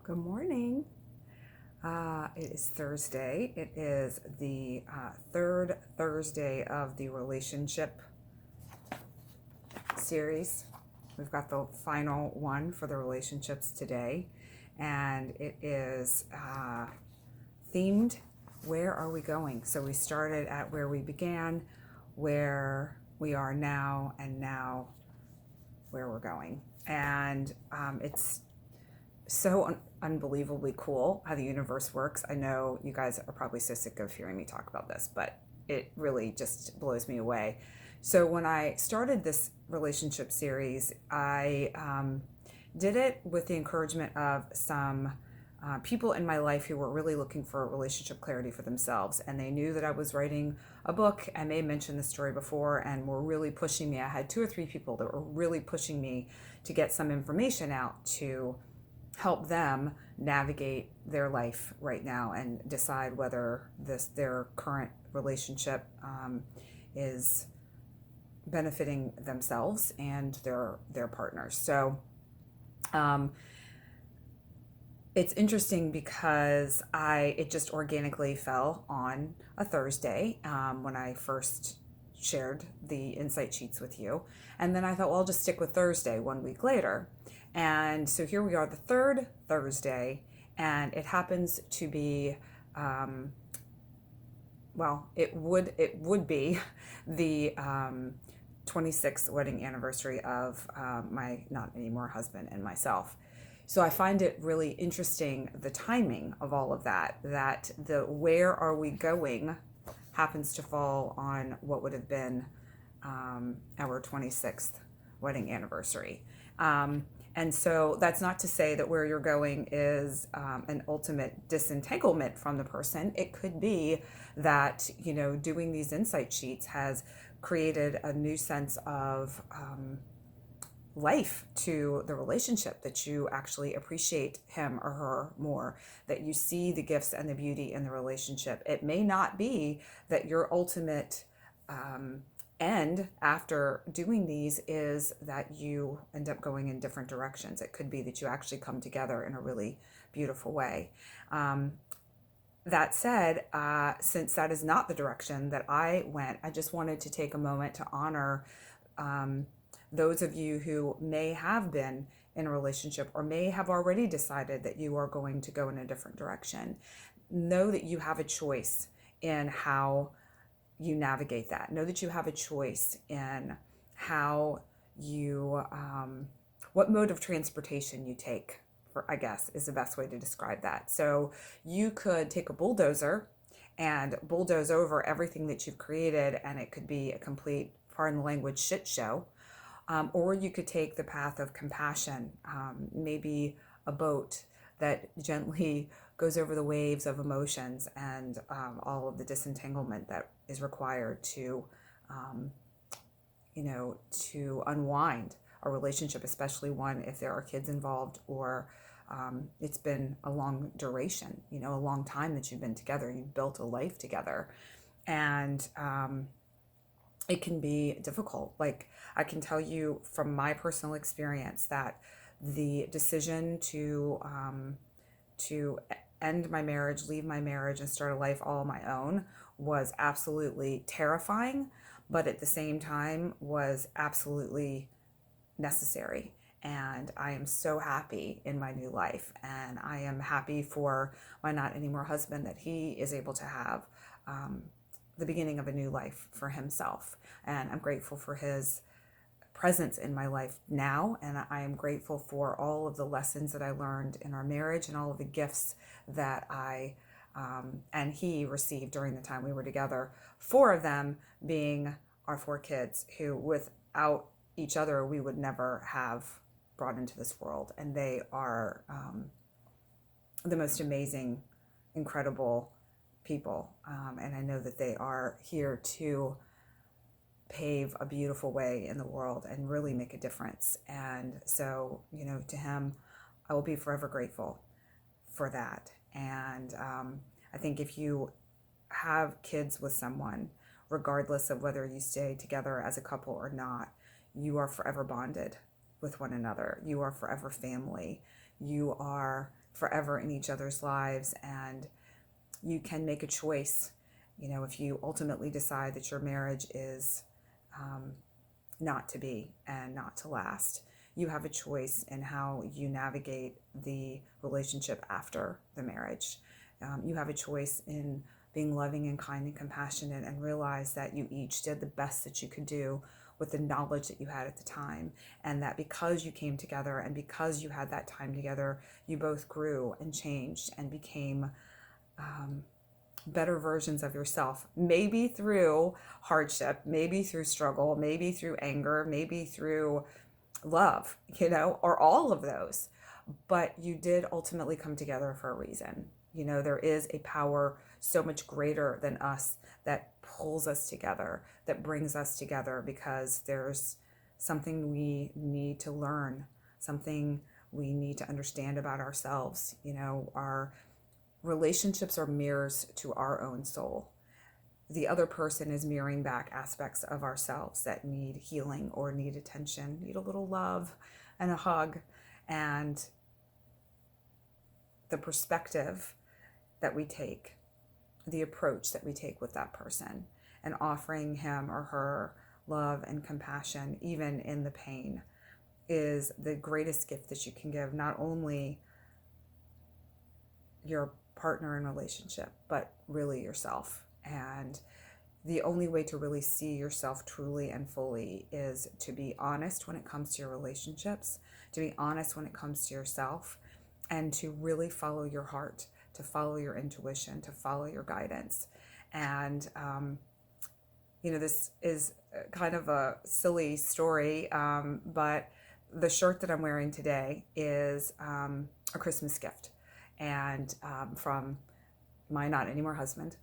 Good morning. It is Thursday. It is the third Thursday of the relationship series. We've got the final one for the relationships today, and it is themed Where Are We Going? So we started at where we began, where we are now, and now where we're going. And it's so unbelievably cool how the universe works. I know you guys are probably so sick of hearing me talk about this, but it really just blows me away. So when I started this relationship series, I did it with the encouragement of some people in my life who were really looking for relationship clarity for themselves. And they knew that I was writing a book. I may have mentioned this story before, and were really pushing me. I had two or three people that were really pushing me to get some information out to help them navigate their life right now and decide whether their current relationship is benefiting themselves and their partners. So it's interesting because it just organically fell on a Thursday when I first shared the insight sheets with you. And then I thought, well, I'll just stick with Thursday 1 week later. And so here we are, the third Thursday, and it happens to be, it would be the 26th wedding anniversary of my not anymore husband and myself. So I find it really interesting, the timing of all of that the where are we going happens to fall on what would have been our 26th wedding anniversary. And so that's not to say that where you're going is an ultimate disentanglement from the person. It could be that, doing these insight sheets has created a new sense of life to the relationship, that you actually appreciate him or her more, that you see the gifts and the beauty in the relationship. It may not be that your ultimate end after doing these is that you end up going in different directions. It could be that you actually come together in a really beautiful way. That said, since that is not the direction that I went, I just wanted to take a moment to honor those of you who may have been in a relationship or may have already decided that you are going to go in a different direction. Know that you have a choice in how you navigate that. Know that you have a choice in how you, what mode of transportation you take, I guess is the best way to describe that. So you could take a bulldozer and bulldoze over everything that you've created, and it could be a complete, pardon the language, shit show. Or you could take the path of compassion, maybe a boat that gently goes over the waves of emotions and all of the disentanglement that is required to, to unwind a relationship, especially one if there are kids involved or it's been a long duration, a long time that you've been together, you've built a life together. And it can be difficult. Like, I can tell you from my personal experience that the decision to end my marriage, leave my marriage, and start a life all on my own was absolutely terrifying, but at the same time was absolutely necessary. And I am so happy in my new life, and I am happy for my not anymore husband that he is able to have the beginning of a new life for himself. And I'm grateful for his presence in my life now, and I am grateful for all of the lessons that I learned in our marriage and all of the gifts that I and he received during the time we were together. 4 of them being our 4 kids, who without each other we would never have brought into this world. And they are the most amazing, incredible people. And I know that they are here to pave a beautiful way in the world and really make a difference. And so, to him, I will be forever grateful for that. And I think if you have kids with someone, regardless of whether you stay together as a couple or not, you are forever bonded with one another. You are forever family. You are forever in each other's lives. And you can make a choice, if you ultimately decide that your marriage is not to be and not to last. You have a choice in how you navigate the relationship after the marriage. You have a choice in being loving and kind and compassionate, and realize that you each did the best that you could do with the knowledge that you had at the time. And that because you came together and because you had that time together, you both grew and changed and became better versions of yourself, maybe through hardship, maybe through struggle, maybe through anger, maybe through love, or all of those. But you did ultimately come together for a reason. There is a power so much greater than us that pulls us together, that brings us together, because there's something we need to learn, something we need to understand about ourselves. Our relationships are mirrors to our own soul. The other person is mirroring back aspects of ourselves that need healing or need attention, need a little love and a hug. And the perspective that we take, the approach that we take with that person, and offering him or her love and compassion, even in the pain, is the greatest gift that you can give, not only your partner in relationship, but really yourself. And the only way to really see yourself truly and fully is to be honest when it comes to your relationships, to be honest when it comes to yourself, and to really follow your heart, to follow your intuition, to follow your guidance. And, this is kind of a silly story, but the shirt that I'm wearing today is a Christmas gift, and from my not anymore husband.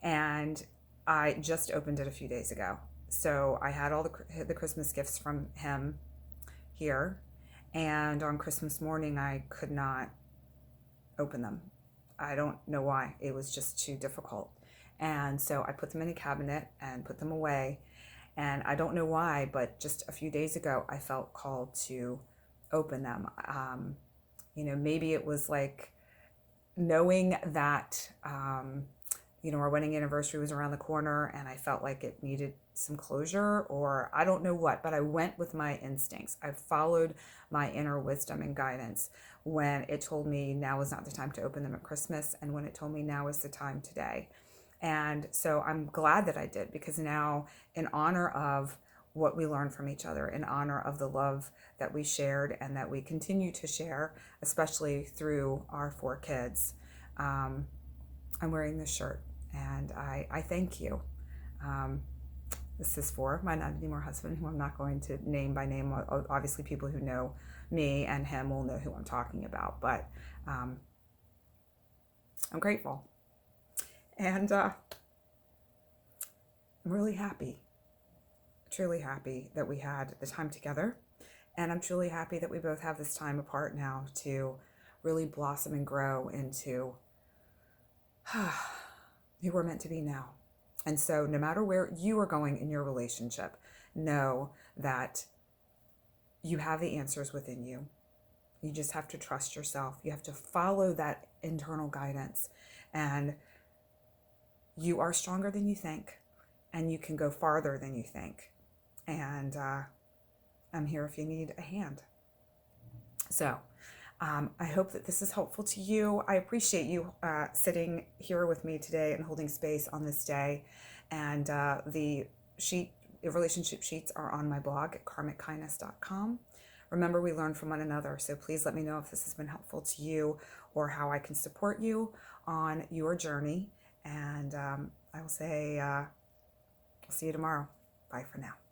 And I just opened it a few days ago. So I had all the Christmas gifts from him here. And on Christmas morning, I could not open them. I don't know why. It was just too difficult. And so I put them in a cabinet and put them away. And I don't know why, but just a few days ago, I felt called to open them. Maybe it was like knowing that, our wedding anniversary was around the corner, and I felt like it needed some closure, or I don't know what, but I went with my instincts. I followed my inner wisdom and guidance when it told me now is not the time to open them at Christmas, and when it told me now is the time today. And so I'm glad that I did, because now, in honor of what we learned from each other, in honor of the love that we shared and that we continue to share, especially through our 4 kids, I'm wearing this shirt, and I thank you. This is for my not anymore husband, who I'm not going to name by name. Obviously, people who know me and him will know who I'm talking about, but I'm grateful. And I'm really happy, truly happy that we had the time together. And I'm truly happy that we both have this time apart now to really blossom and grow into who we're meant to be now. And so no matter where you are going in your relationship, know that you have the answers within you. You just have to trust yourself. You have to follow that internal guidance. And you are stronger than you think. And you can go farther than you think. And I'm here if you need a hand. So I hope that this is helpful to you. I appreciate you sitting here with me today and holding space on this day. And the relationship sheets are on my blog at karmickindness.com. Remember, we learn from one another. So please let me know if this has been helpful to you, or how I can support you on your journey. And I will say, I'll see you tomorrow. Bye for now.